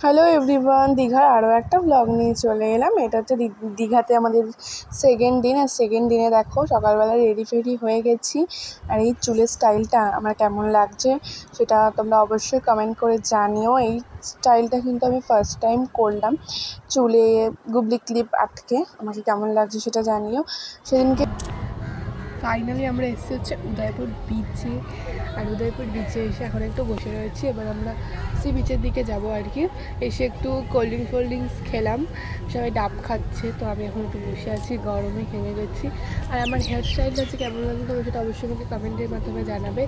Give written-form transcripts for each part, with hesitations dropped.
Hello everyone, দীঘার আরও একটা ব্লগ নিয়ে চলে এলাম। এটা হচ্ছে দীঘাতে আমাদের সেকেন্ড দিন। আর সেকেন্ড দিনে দেখো সকালবেলা রেডি ফেডি হয়ে গেছি। আর এই চুলের স্টাইলটা আমার কেমন লাগছে সেটা তোমরা অবশ্যই কমেন্ট করে জানিও। এই স্টাইলটা কিন্তু আমি ফার্স্ট টাইম করলাম, চুলে গুবলি ক্লিপ আটকে। আমাকে কেমন লাগছে সেটা জানিও। সেদিনকে ফাইনালি আমরা এসেছি হচ্ছে উদয়পুর বিচে। আর উদয়পুর বিচে এসে এখন একটু বসে রয়েছি। এবার আমরা সি বিচের দিকে যাব আর কি। এসে একটু কোল্ড ড্রিঙ্কস খেলাম, সবাই ডাব খাচ্ছে, তো আমি এখন একটু বসে আছি, গরমে ঘেমে গেছি। আর আমার হেয়ার স্টাইলটা আজকে কেমন লাগছে তোমরা সেটা অবশ্যই আমাকে কমেন্টের মাধ্যমে জানাবে।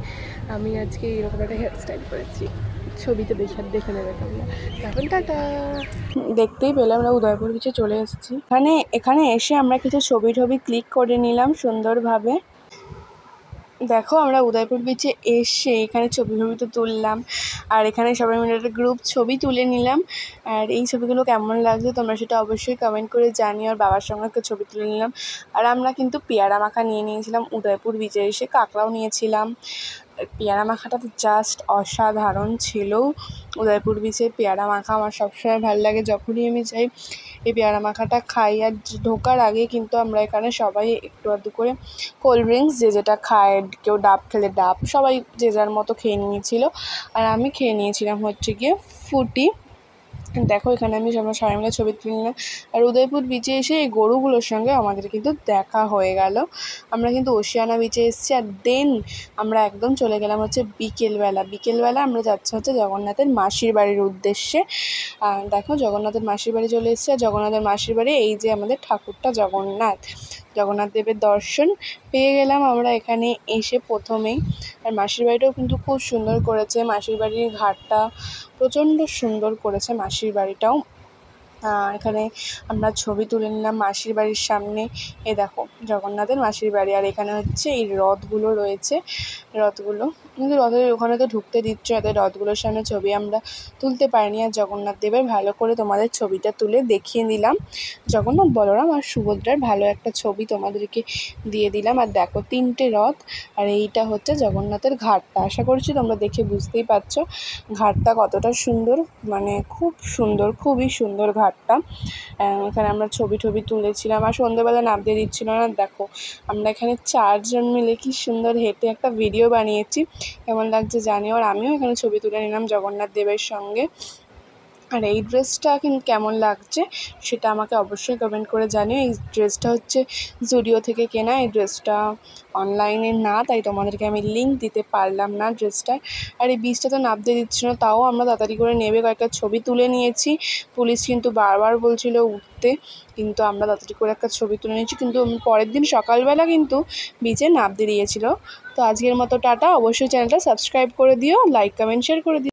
আমি আজকে এরকম একটা হেয়ার স্টাইল করেছি, ছবিতে দেখে নেবে তোমরা। এখন টাটা। দেখতেই পেলাম আমরা উদয়পুর বিচে চলে এসেছি। এখানে এসে আমরা কিছু ছবি ক্লিক করে নিলাম সুন্দরভাবে। দেখো আমরা উদয়পুর বিচে এসে এখানে ছবি তো তুললাম। আর এখানে সবাই মিলে একটা গ্রুপ ছবি তুলে নিলাম। আর এই ছবিগুলো কেমন লাগছে তোমরা সেটা অবশ্যই কমেন্ট করে জানিও। আর বাবার সঙ্গে একটা ছবি তুলে নিলাম। আর আমরা কিন্তু পেয়ারা মাখা নিয়ে নিয়েছিলাম উদয়পুর বিচে এসে, কাঁকড়াও নিয়েছিলাম। পেয়ারা মাখাটা তো জাস্ট অসাধারণ ছিল। উদয়পুর বিচে পেয়ারা মাখা আমার সবসময় ভালো লাগে, যখনই আমি যাই এই পেয়ারা মাখাটা খাই। আর ঢোকার আগে কিন্তু আমরা এখানে সবাই একটু আধটু করে কোল্ড ড্রিঙ্কস যে যেটা খায়, কেউ ডাব খেলে ডাব, সবাই যে যার মতো খেয়ে নিয়েছিল। আর আমি খেয়ে নিয়েছিলাম হচ্ছে গিয়ে ফুটি। দেখো এখানে আমি সবাই মিলে ছবি তুলে নিলাম। আর উদয়পুর বিচে এসে এই গরুগুলোর সঙ্গে আমাদের কিন্তু দেখা হয়ে গেল। আমরা কিন্তু ওশিয়ানা বিচে এসেছি। আর দেন আমরা একদম চলে গেলাম হচ্ছে বিকেলবেলা আমরা যাচ্ছি হচ্ছে জগন্নাথের মাসির বাড়ির উদ্দেশ্যে। আর দেখো জগন্নাথের মাসির বাড়ি চলে এসেছি। আর জগন্নাথের মাসির বাড়ি এই যে আমাদের ঠাকুরটা জগন্নাথ দেবের দর্শন পেয়ে গেলাম আমরা এখানে এসে প্রথমেই। আর মাসির বাড়িটাও কিন্তু খুব সুন্দর করেছে, মাসির বাড়ির ঘাটটা প্রচণ্ড সুন্দর করেছে মাসির বাড়িটাও। এখানে আমরা ছবি তুলে নিলাম মাসির বাড়ির সামনে। এ দেখো জগন্নাথের মাসির বাড়ি। আর এখানে হচ্ছে এই রথগুলো রয়েছে, কিন্তু রথের ওখানে তো ঢুকতে দিচ্ছে, এদের রথগুলোর সামনে ছবি আমরা তুলতে পারিনি। আর জগন্নাথ দেবের ভালো করে তোমাদের ছবিটা তুলে দেখিয়ে দিলাম। জগন্নাথ, বলরাম আর সুভদ্রার ভালো একটা ছবি তোমাদেরকে দিয়ে দিলাম। আর দেখো 3টে রথ। আর এইটা হচ্ছে জগন্নাথের ঘাটটা। আশা করছি তোমরা দেখে বুঝতেই পারছো ঘাটটা কতটা সুন্দর, মানে খুব সুন্দর, খুবই সুন্দর ঘাটটা। এখানে আমরা ছবি তুলেছিলাম। আর সন্ধ্যেবেলা নামতে দিচ্ছিল না। দেখো আমরা এখানে 4জন মিলে কি সুন্দর হেঁটে একটা ভিডিও বানিয়েছি, কেমন লাগছে জানিও। আর আমিও এখানে ছবি তুলে নিলাম জগন্নাথ দেবের সঙ্গে। আর এই ড্রেসটা কিন্তু কেমন লাগছে সেটা আমাকে অবশ্যই কমেন্ট করে জানিও। এই ড্রেসটা হচ্ছে জুডিও থেকে কেনা, এই ড্রেসটা অনলাইনে না, তাই তোমাদেরকে আমি লিঙ্ক দিতে পারলাম না ড্রেসটার। আর এই বিচটা তো নামতে দিচ্ছিল না, তাও আমরা তাড়াতাড়ি করে নেবে কয়েকটা ছবি তুলে নিয়েছি। পুলিশ কিন্তু বারবার বলছিল উঠতে, কিন্তু আমরা তাড়াতাড়ি করে একটা ছবি তুলে নিয়েছি। কিন্তু পরের দিন সকালবেলা কিন্তু বিচে নামতে দিয়েছিল। তো আজকের মতো টাটা। অবশ্যই চ্যানেলটা সাবস্ক্রাইব করে দিও, লাইক কমেন্ট শেয়ার করে দিও।